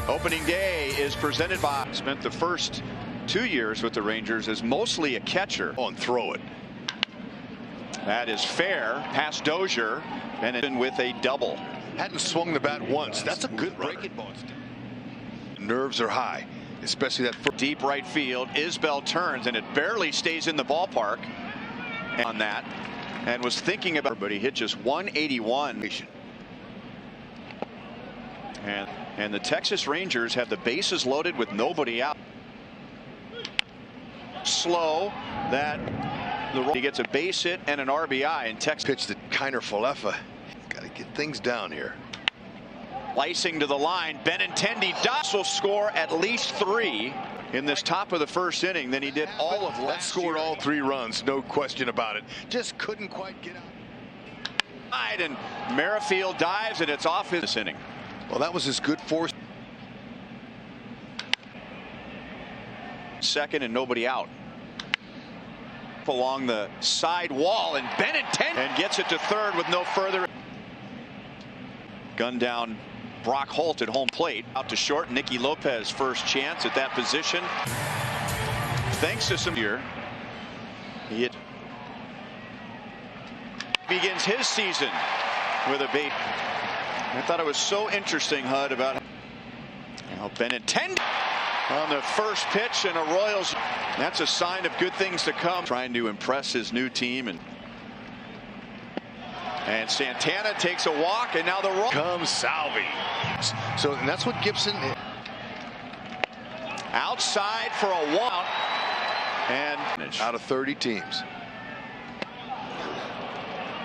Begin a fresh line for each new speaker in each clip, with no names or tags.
Opening day is presented by. Spent the first 2 years with the Rangers as mostly a catcher.
Oh, and throw it.
That is fair. Past Dozier, and with a double.
Hadn't swung the bat once. That's a good runner. Nerves are high, especially that first.
Deep right field. Isbell turns, and it barely stays in the ballpark on that, and was thinking about, but he hit just 181. And the Texas Rangers have the bases loaded with nobody out. Slow that he gets a base hit and an RBI, and Texas
pitch to Kiner-Falefa. Got to get things down here.
Slicing to the line, Benintendi will score at least 3 in this top of the first inning. Then he did all of last
scored
year.
all 3 runs, no question about it. Just couldn't quite get out.
And Merrifield dives, and it's off his inning.
Well, that was his good force.
Second and nobody out. Along the side wall, and Benintendi and gets it to third with no further. Gun down Brock Holt at home plate. Out to short. Nicky Lopez first chance at that position. Thanks to some here. He begins his season with a bait. I thought it was so interesting, Hud, about how Benintendi on the first pitch, and a Royals. That's a sign of good things to come. Trying to impress his new team, and Santana takes a walk, and now the roll
comes Salvi. So and that's what Gibson
outside for a walk, and
out of 30 teams.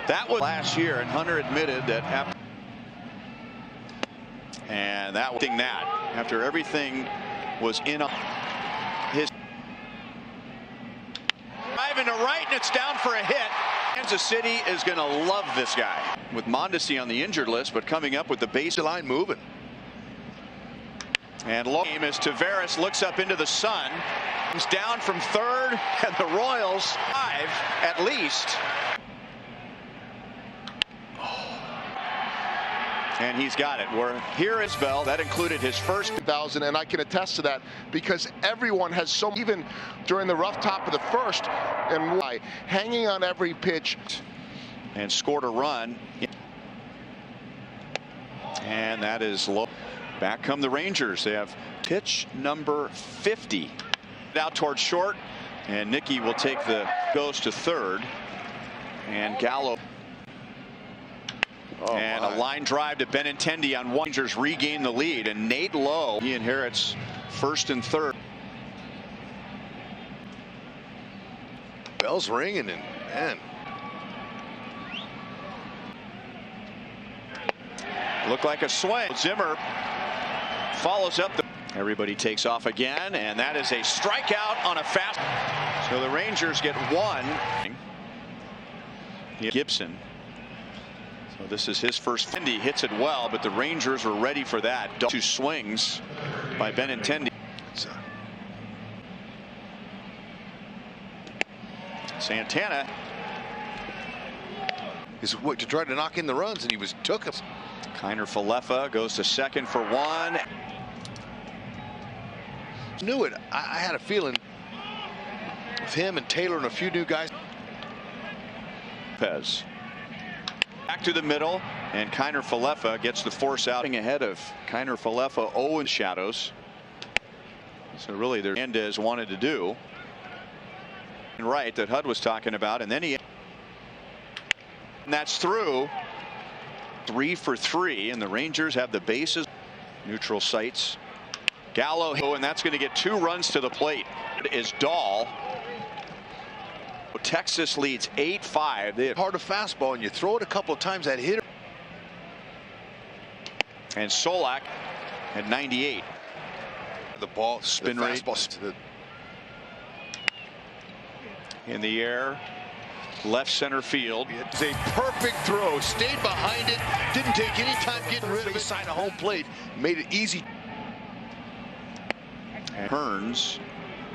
That was last year, and Hunter admitted that after, and after everything was in his driving to right, and it's down for a hit. Kansas City is going to love this guy, with Mondesi on the injured list, but coming up with the baseline moving. And low game as Taveras looks up into the sun. Comes down from third, and the Royals 5 at least. And he's got it. We're here as Bell. That included his first
1,000, and I can attest to that because everyone has so, even during the rough top of the first, and hanging on every pitch.
And scored a run. And that is low. Back come the Rangers. They have pitch number 50. Out towards short, and Nicky will take goes to third, and Gallo. Oh, and a line drive to Benintendi on one. Rangers regain the lead, and Nate Lowe, he inherits first and third.
Bell's ringing, and man.
Looked like a swing. Zimmer follows up. Everybody takes off again, and that is a strikeout on a fast. So the Rangers get 1. Gibson. So this is his first. He hits it well, but the Rangers were ready for that. 2 swings by Benintendi. Santana
is what to try to knock in the runs, and he took him.
Kiner-Falefa goes to second for 1.
Knew it. I had a feeling with him and Taylor and a few new guys.
Pez. Back to the middle, and Kiner-Falefa gets the force out ahead of Kiner-Falefa. 0 in shadows. So really, there's Hernandez wanted to do. And right that Hud was talking about, and then and that's through. 3 for 3, and the Rangers have the bases. Neutral sites. Gallo, and that's going to get 2 runs to the plate. It is Dahl. Texas leads 8-5. They have
hard a fastball, and you throw it a couple of times, that hitter.
And Solak at 98.
The ball spin rate
in the air, left center field.
It's a perfect throw. Stayed behind it. Didn't take any time getting rid of it. Side of home plate. Made it easy.
And Hearns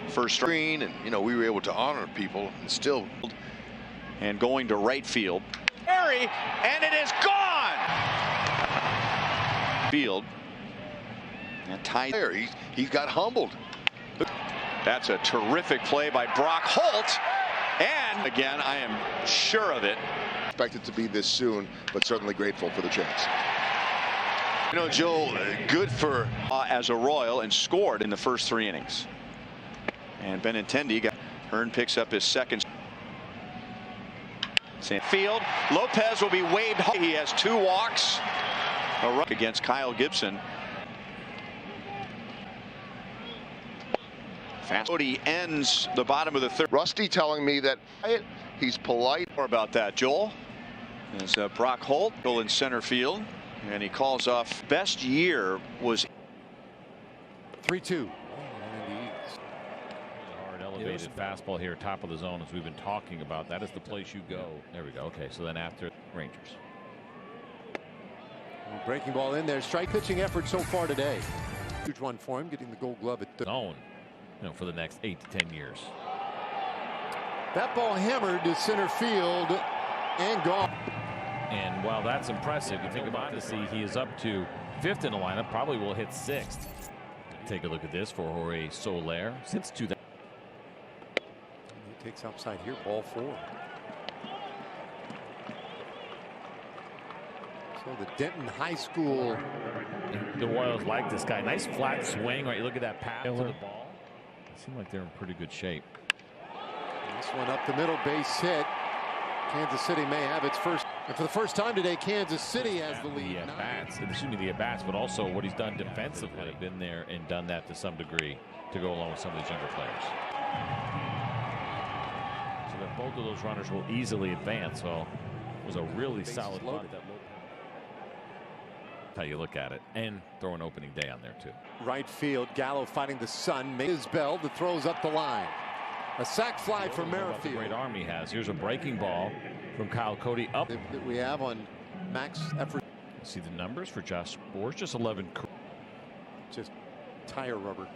first screen,
and we were able to honor people and still.
And going to right field. Perry, and it is gone. Field. And tied.
He's got humbled.
That's a terrific play by Brock Holt. And again, I am sure of it.
Expected to be this soon, but certainly grateful for the chance.
You know, Joel, good for
As a Royal and scored in the first 3 innings. And Benintendi got Hearn picks up his second. Field. Lopez will be waved home. He has 2 walks. A run against Kyle Gibson. Cody ends the bottom of the 3rd.
Rusty telling me that he's polite.
More about that, Joel. As Brock Holt in center field, and he calls off. Best year was
3-2.
Hard elevated fastball here, top of the zone, as we've been talking about. That is the place you go. There we go. Okay, so then after Rangers.
Breaking ball in there. Strike pitching effort so far today. Huge one for him, getting the Gold Glove at
zone, for the next 8 to 10 years.
That ball hammered to center field and gone.
And while that's impressive, you think about this, he is up to 5th in the lineup, probably will hit 6th. Take a look at this for Jorge Soler since 2000.
He takes outside here, ball 4. So the Denton High School.
The Royals like this guy. Nice flat swing, right? You look at that path to the ball. It seemed like they're in pretty good shape.
This one up the middle, base hit. Kansas City may have its first. And for the first time today, Kansas City has the lead.
The at-bats, but also what he's done defensively. Been there and done that to some degree to go along with some of these younger players. So that both of those runners will easily advance. Well, it was a really solid bunt. How you look at it, and throw an opening day on there too.
Right field, Gallo fighting the sun. Makes Bell that throws up the line. A sac fly for Merrifield.
Great arm he has. Here's a breaking ball from Kyle Cody up.
That we have on max effort.
See the numbers for Josh Boers, just 11.
Just tire rubber.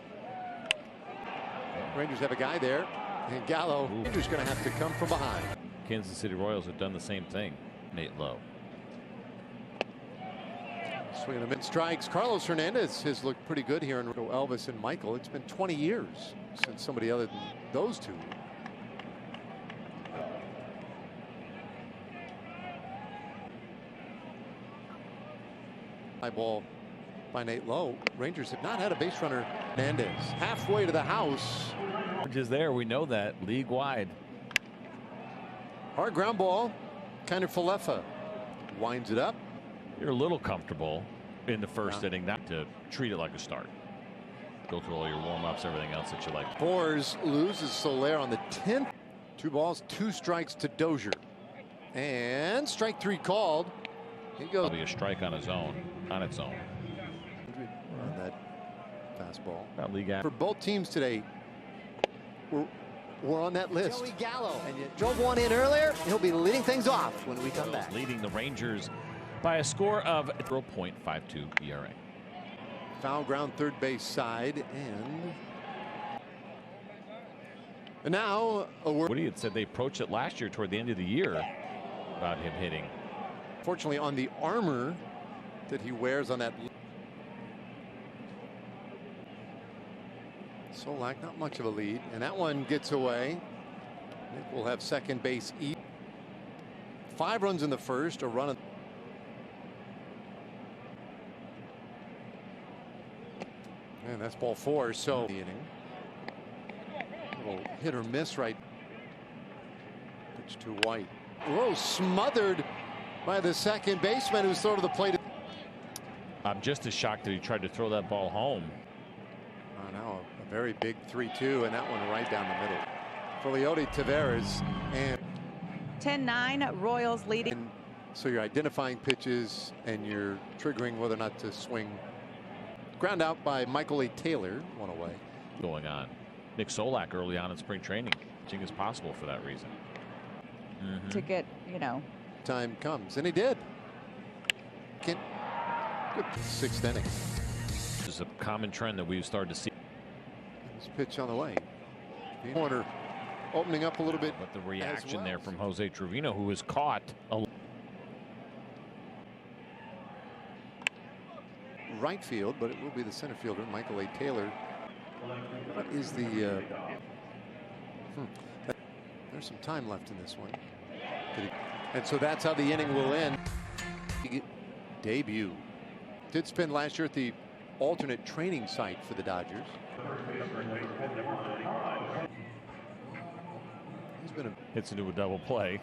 Rangers have a guy there, and Gallo. Rangers going to have to come from behind.
Kansas City Royals have done the same thing. Nate Lowe.
Swinging a mid strikes. Carlos Hernandez has looked pretty good here in Elvis and Michael. It's been 20 years since somebody other than those two. High ball by Nate Lowe. Rangers have not had a base runner. Hernandez halfway to the house.
Just there, we know that league wide.
Hard ground ball. Kind of Falefa winds it up.
You're a little comfortable in the first inning not to treat it like a start. Go through all your warm-ups, everything else that you like.
Boers loses Soler on the 10th. 2 balls, 2 strikes to Dozier. And strike 3 called. He goes.
It'll be a strike on its own. On its own.
On that fastball.
That league
For both teams today, we're on that list.
Joey Gallo, and you drove one in earlier. He'll be leading things off when we come back.
Leading the Rangers by a score of 0.52 ERA.
Foul ground, third base side, and now
Woody had said they approached it last year toward the end of the year about him hitting.
Fortunately, on the armor that he wears on that. Solak, not much of a lead, and that one gets away. Nick will have second base. 5 runs in the first, a run. And that's ball 4. So the inning. Little hit or miss right. Pitch to White. Whoa, smothered by the second baseman who's thrown to the plate.
I'm just as shocked that he tried to throw that ball home.
Now a very big 3-2, and that one right down the middle. For Leody Taveras, and
10-9 Royals leading.
And so you're identifying pitches and you're triggering whether or not to swing. Ground out by Michael A. Taylor, one away.
Going on. Nick Solak early on in spring training. Pitching is possible for that reason.
To get,
Time comes, and he did. Good 6th inning.
This is a common trend that we've started to see.
This pitch on the way. Corner opening up a little bit.
But the reaction there from Jose Trevino, who was caught.
right field, but it will be the center fielder, Michael A. Taylor. What is the... There's some time left in this one. And so that's how the inning will end. Debut. Did spend last year at the alternate training site for the Dodgers. He's been
hits into a double play.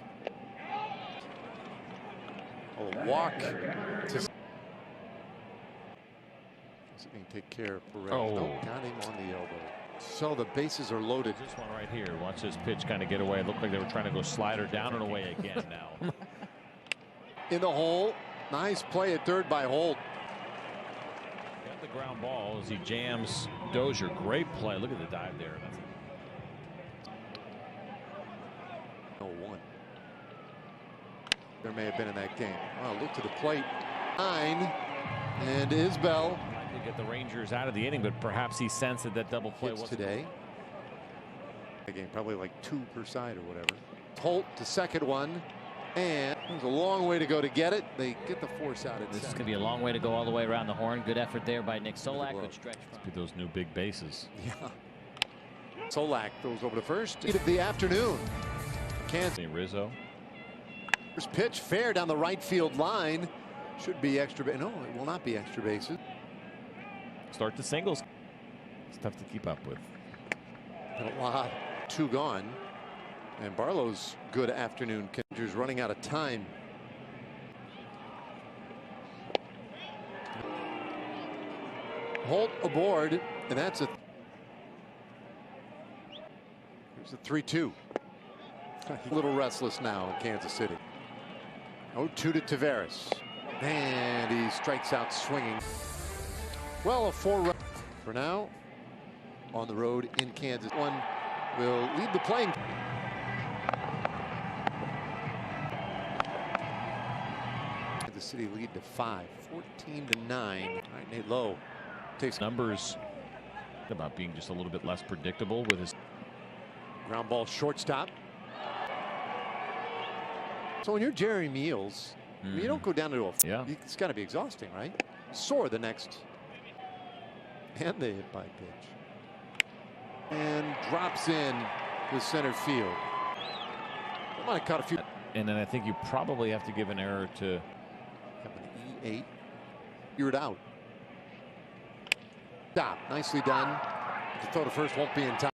A walk to see if he can take care of Perez.
Oh.
Nope, got him on the elbow. So the bases are loaded.
This one right here. Watch this pitch kind of get away. It looked like they were trying to go slider down and away again now.
In the hole. Nice play at third by Holt.
Got the ground ball as he jams Dozier. Great play. Look at the dive there. That's
0-1. There may have been in that game. Wow, look to the plate. 9. And Isbell.
to get the Rangers out of the inning, but perhaps he sensed that that double play was
today. Again, probably like 2 per side or whatever. Holt to second one, and there's a long way to go to get it. They get the force out of
this. Is going to be a long way to go all the way around the horn. Good effort there by Nick Solak. Good stretch.
Be those new big bases.
Yeah. Solak throws over to first. Of the afternoon. Kansas.
Rizzo.
First pitch fair down the right field line. Should be extra base. No, it will not be extra bases.
Start the singles. It's tough to keep up with.
And a lot. 2 gone. And Barlow's good afternoon. Rangers running out of time. Holt aboard, and that's a. Here's a 3-2. A little restless now in Kansas City. 0-2 to Taveras, and he strikes out swinging. Well, a 4-run for now on the road in Kansas. One will lead the playing. The City lead to 5, 14-9. All right, Nate Lowe takes
numbers about being just a little bit less predictable with his
ground ball shortstop. So when you're Jerry Meals, you don't go down to a.
Yeah.
It's got to be exhausting, right? Soar the next. And the hit by pitch. And drops in the center field. Might have caught a few.
And then I think you probably have to give an error to
an E8. You're out. Stop. Nicely done. The throw to first won't be in time.